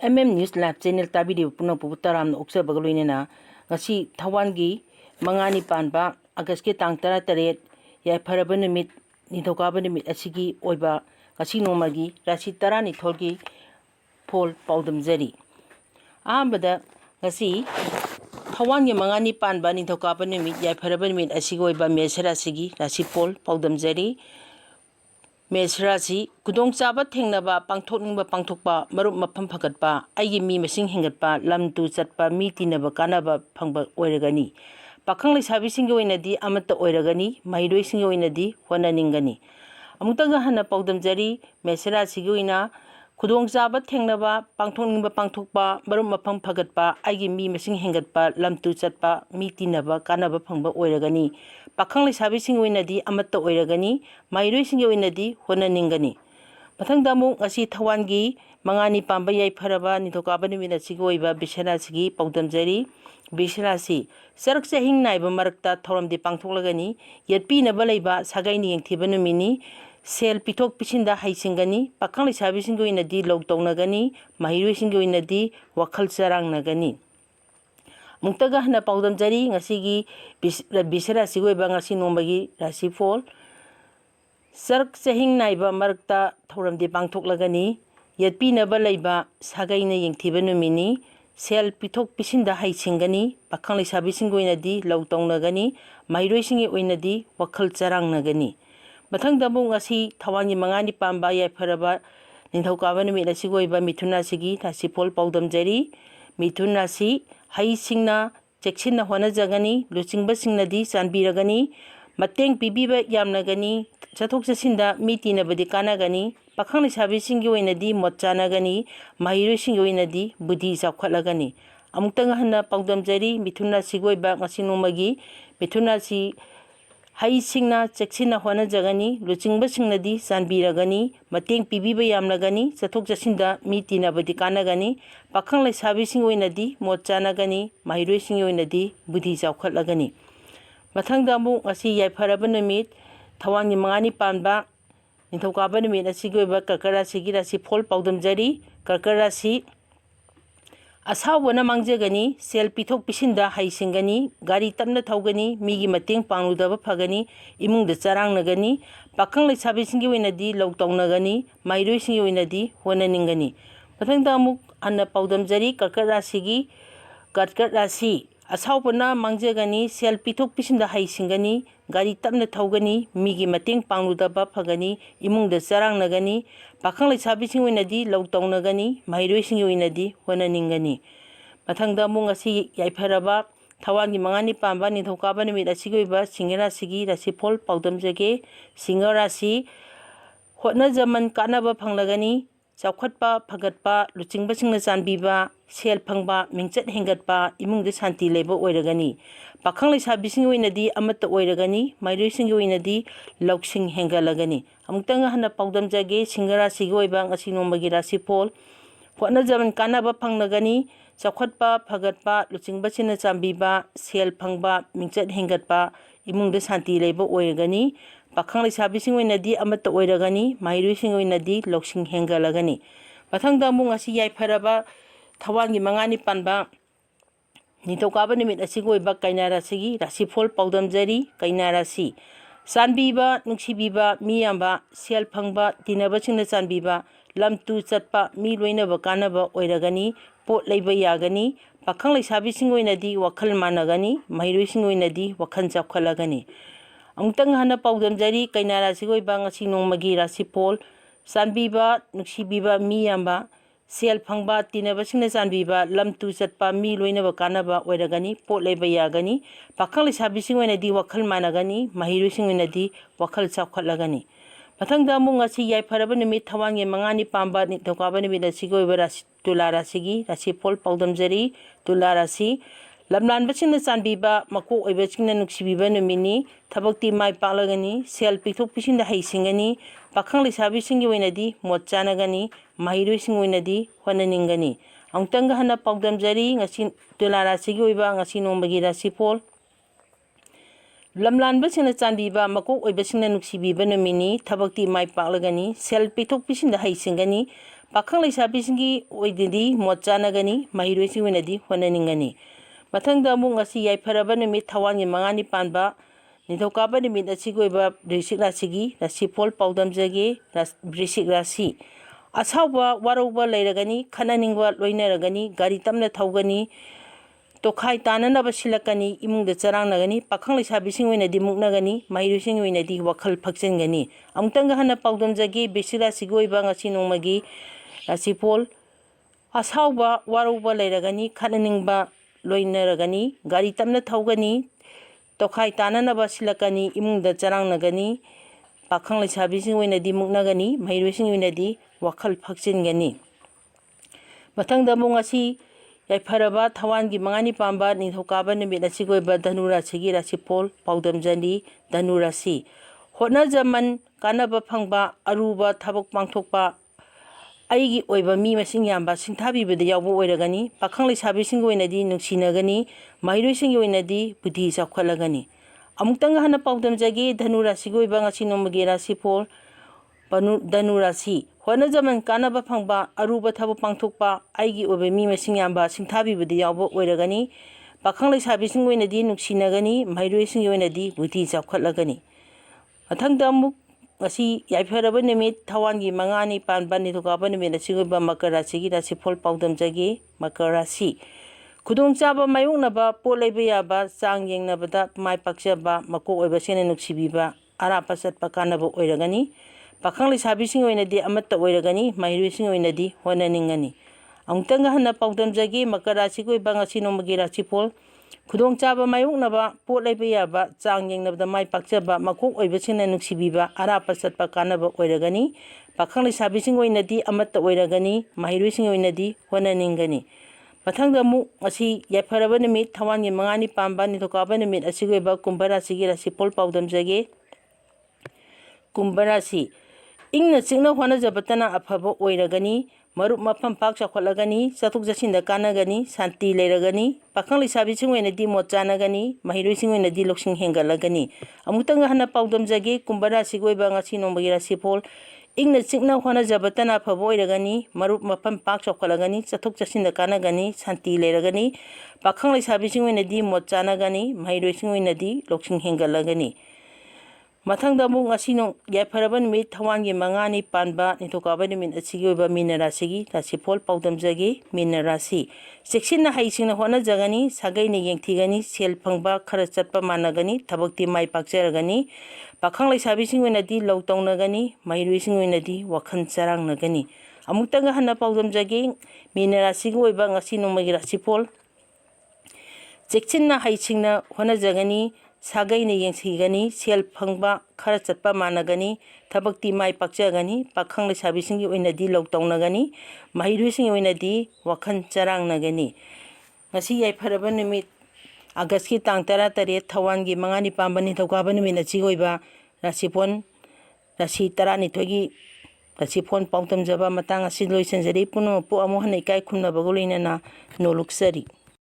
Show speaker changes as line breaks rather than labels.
News Lab channel tabidi puna putaram oksa bagloinena ngasi Thawangi mangani panba August ke tang 13 yai pharaba numit nithokaba numit asigi oiba ngasi nomagi Rashi 12 gi phol paodmjari ahambada ngasi Thawangi mangani panba nithokaba numit yai pharaba numit asigi oiba mesara sigi Rashi phol paodmjari Mesrasi kudong chaba thengnaba pangthokningba pangthokpa marup mafam phagatpa aigi mi masing hengatpa lamtu chatpa mi tinaba kanaba phangba oiragani pakhang leisabi singi oinadi amata oiragani mairoi singi oinadi honaningani amutaga hana paodmjari mesrasi gi oina kudong chaba thengnaba pangthokningba pangthokpa marup mafam phagatpa aigi mi masing hengatpa lamtu chatpa mi tinaba kanaba phangba oiragani pakhang leisabi singi oinadi amata oiragani mairoi singi oinadi honaningani mathangda amuk ngasi Thawangi mangani pamba yai pharaba nithokaba numit asigi oiba bisarasigi paodmjari bisarasi sarak chahing naiba marakta thoramdi pangthoklagani yatpinaba leiba sagaini yengthiba numini sel pithok pisinda haisingani pakhang leisabi singi oinadi logtongnagani mairoi singi oinadi wakhal charangnagani muktaga hana paodmjari ngasigi bisarasi oiba ngasi nomagi Rashi phol Sarak chahing naiba marakta thoramdi pangthoklagani yatpinaba leiba sagaina yengthiba numini sel pithok pisinda haisingani pakhang leisabi singi oinadi logtongnagani mairoi singi oinadi wakhal charangnagani mathangda amuk ngasi Thawangi mangani pamba yai pharaba nithokaba numit asigi oiba Mithun Rasigi Rashi phol paodmjari Mithun Rasi haisingna cheksinna honajagani luchingbasingnadi chanbiragani mateng pibiba yamnagani chathok chasinda mi tinabadi kanagani pakhang leisabi singi oinadi motchanagani mairoi singi oinadi budhi chawkhatlagani amuktang hana paodmjari Mithun Rasi oiba ngasi nomagi Mithun Rasi haisingna cheksinna honajagani luchingbasingnadi chanbiragani mateng pibiba yamnagani chathok chasinda mi tinabadi kanagani pakhang leisabi singi oinadi motchanagani mairoi singi oinadi budhi chawkhatlagani mathangda amuk ngasi yai pharaba numit Thawangi mangani panba nithokaba numit asigi oiba Karkar Rasigi Rashi phol paodmjari Karkar Rasi asawbana mangjagani sel pithok pisinda haisingani gari tamna thawgani migi mateng pangludaba phagani imungda charangnagani pakhang leisabi singi oinadi logtongnagani mairoi singi oinadi honaningani mathangda amuk hana paodmjari Karkar Rasigi Karkar Rasi asawbana mangjagani sel pithok pisinda haisingani gari tamna thawgani migi mateng pangludaba phagani imungda charangnagani pakhang leisabi singi oinadi logtongnagani mairoi singi oinadi honaningani mathangda amuk ngasi yai pharaba Thawangi mangani pamba nithokaba numit asigi oiba Singha Rasigi Rashi phol paodmjage Singha Rasi hotnajaman kanaba phanglagani chawkhatpa phagatpa luchingbasingna chanbiba sel phangba mingchat hengatpa imungda shanti leiba oiragani pakhang leisabi singi oinadi amata oiragani mairoi singi oinadi loksing hengalagani amuktang hana paodmjage Singha Rasigi oiba ngasi nomagi Rashi phol hotnajaman kanaba phangnagani chawkhatpa phagatpa luchingbasingna chanbiba sel phangba mingchat hengatpa imungda shanti leiba oiragani pakhang leisabi singi oinadi amata oiragani mairoi singi oinadi loksing hengalagani mathangda amuk ngasi yai pharaba Thawangi mangani panba nithokaba numit asigi oiba Kaina Rasigi Rashi phol paodmjari Kaina Rasi chanbiba nungsibiba miyamba sel phangba tinabasingna chanbiba lamtu chatpa mi loinaba kanaba oiragani pot leiba yagani pakhang leisabi singi oinadi wakhal managani mairoi singi oinadi wakhal chawkhatlagani amutang hana paodmjari Kaina Rasigi oiba ngasi nomagi Rashi phol chanbiba nungsibiba miyamba sel phangba tinabasingna chanbiba lamtu chatpa mi loinaba kanaba oiragani pot leiba yagani pakhang leisabi singi oinadi wakhal managani mairoi singi oinadi wakhal chawkhatlagani mathangda amuk ngasi yai pharaba numit Thawangi mangani pamba nithokaba numit asigi oiba Tula Rasigi Rashi phol paodmjari Tula Rasi lamlanbasingna chanbiba makok oibasingna nungsibiba numini thabakti mai paklagani sel pithok pisinda haisingani pakhang leisabi singi oinadi motchanagani mairoi singi oinadi honaningani amutang hana paodmjari ngasi Tula Rasigi oiba ngasi nomagi Rashi phol lamlanbasingna chanbiba makok oibasingna nungsibiba numini thabakti mai paklagani sel pithok pisinda haisingani पाखंग लैसाबीसिंगी ओइदि मोट चानगनी महिरोइसिंग ओइनदि होननिंगनी मथंगदा अमुक ngasi याइफरबा नुमित थवांगी मंगानी पानबा निथौकाबा नुमित असिगी ओइबा वृश्चिक राशिगी राशिफोल पाउदमजगे वृश्चिक राशि असाउबा वारौबा लैरगनी खननिंगबा लोइनरगनी गाड़ी तमना थौगनी तोखाई ताननबा सिलकनी इमुंगदा चरांगनगनी पाखंग लैसाबीसिंग ओइनदि मुक्नगनी महिरोइसिंग ओइनदि वखल फक्चनगनी अमुक्तंग हन्ना पाउदमजगे वृश्चिक राशिगी ओइबा ngasi नोंमगी राशिफोल असाउबा वारौबा लैरगनी खननिंगबा लोइनरगनी गाड़ी तमना थौगनी तोखाई ताननबा सिलकनी इमुंगदा चरांगनगनी पाखंग लैसाबीसिंग ओइनदि मुक्नगनी महिरोइसिंग ओइनदि वखल फक्चनगनी मथंगदा अमुक ngasi याइफरबा थवांगी मंगानी पांबा निथौकाबा नुमित असिगी ओइबा धनु राशिगी राशिफोल पाउदमजनी धनु राशि होटनजमन कानबा फंगबा अरुबा थबक पांगथोकपा अइगी ओइबा मी मसिंग यामबा सिंथाबीबदा यावबा ओइरगनी पाखंग लैसाबीसिंग ओइनदि नुंसिनगनी महिरोइसिंग ओइनदि बुद्धि चावखलगनी अमुक्तंग हन्ना पाउदमजगे धनु राशिगी ओइबा ngasi नोंमगी राशिफोल धनु राशि होटनजमन कानबा फंगबा अरुबा थबक पांगथोकपा अइगी ओइबा मी मसिंग यामबा सिंथाबीबदा यावबा ओइरगनी पाखंग लैसाबीसिंग ओइनदि नुंसिनगनी महिरोइसिंग ओइनदि बुद्धि चावखलगनी मथंगदा अमुक ngasi याइफरबा नुमित थवांगी मंगानी पानबा निथौकाबा नुमित असिगी ओइबा मकर राशिगी राशिफोल पाउदमजगे मकर राशि खुदोंचाबा मायोंगनबा पोट लैबा याबा चांग येंगनबदा माय पाक्चबा मकोक ओइबा सेना नुक्सिबीबा अरापा चटपा कानबा ओइरगनी पाखंग लैसाबीसिंग ओइनदि अमत्ता ओइरगनी महिरोइसिंग ओइनदि होननिंगनी अमुक्तंग हन्ना पाउदमजगे मकर राशिगी ओइबा ngasi नोंमगी राशिफोल खुदोंचाबा मायोंगनबा पोट लैबा याबा चांग येंगनबदा माय पाक्चबा मकोक ओइबा सेना नुक्सिबीबा अरापा चटपा कानबा ओइरगनी पाखंग लैसाबीसिंग ओइनदि अमत्ता ओइरगनी महिरोइसिंग ओइनदि होननिंगनी मथंगदा अमुक ngasi याइफरबा नुमित थवांगी मंगानी पांबा निथौकाबा नुमित असिगी ओइबा कुंभ राशिगी राशिफोल पाउदमजगे कुंभ राशि इंगना चिंगना होनजबतना अफबा ओइरगनी मरुप मफम पाक चावखलगनी चथुक चसिंदा कानगनी शांति लेरगनी पाखंग लैसाबीसिंग ओइनदि मोट चानगनी महिरोइसिंग ओइनदि लौसिंग हेंगलगनी अमुक्तंग हन्ना पाउदमजगे कुंभ राशिगी ओइबा ngasi नोंमगी राशिफोल इंगना चिंगना होनजबतना अफबा ओइरगनी मरुप मफम पाक चावखलगनी चथुक चसिंदा कानगनी शांति लेरगनी पाखंग लैसाबीसिंग ओइनदि मोट चानगनी महिरोइसिंग ओइनदि लौसिंग हेंगलगनी मथंगदा अमुक ngasi याइफरबा नुमित थवांगी मंगानी पानबा निथौकाबा नुमित असिगी ओइबा मीन राशिगी राशिफोल पाउदमजगे मीन राशि चेक्सिना हईसिंगना होनजगनी सागैना येंथिगनी सेल फंगबा खरा चटपा मानगनी थबक्ति माय पाक्चरगनी पाखंग लैसाबीसिंग ओइनदि लौ तौनगनी महिरोइसिंग ओइनदि वखन चरांगनगनी अमुक्तंग हन्ना पाउदमजगे मीन राशिगी ओइबा ngasi नोंमगी राशिफोल चेक्सिना हईसिंगना होनजगनी सागैना येंसिगनी सेल फंगबा खरा चटपा मानगनी थबक्ति माय पाक्चगनी पाखंग लैसाबीसिंगी ओइनदि लौ तौनगनी महिरोइसिंग ओइनदि वखन चरांगनगनी ngasi याइफरबा नुमित अगस्त की तांग 13 थवांगी मंगानी पांबा निथौकाबा नुमित असिगी ओइबा राशिफोल राशि 12गी राशिफोल पाउदमजबा मतंग असि लोइसनजरी पुनः पो अमु हन्ना इकाय खुन्नबगो लोइनना नोलुक्सरी।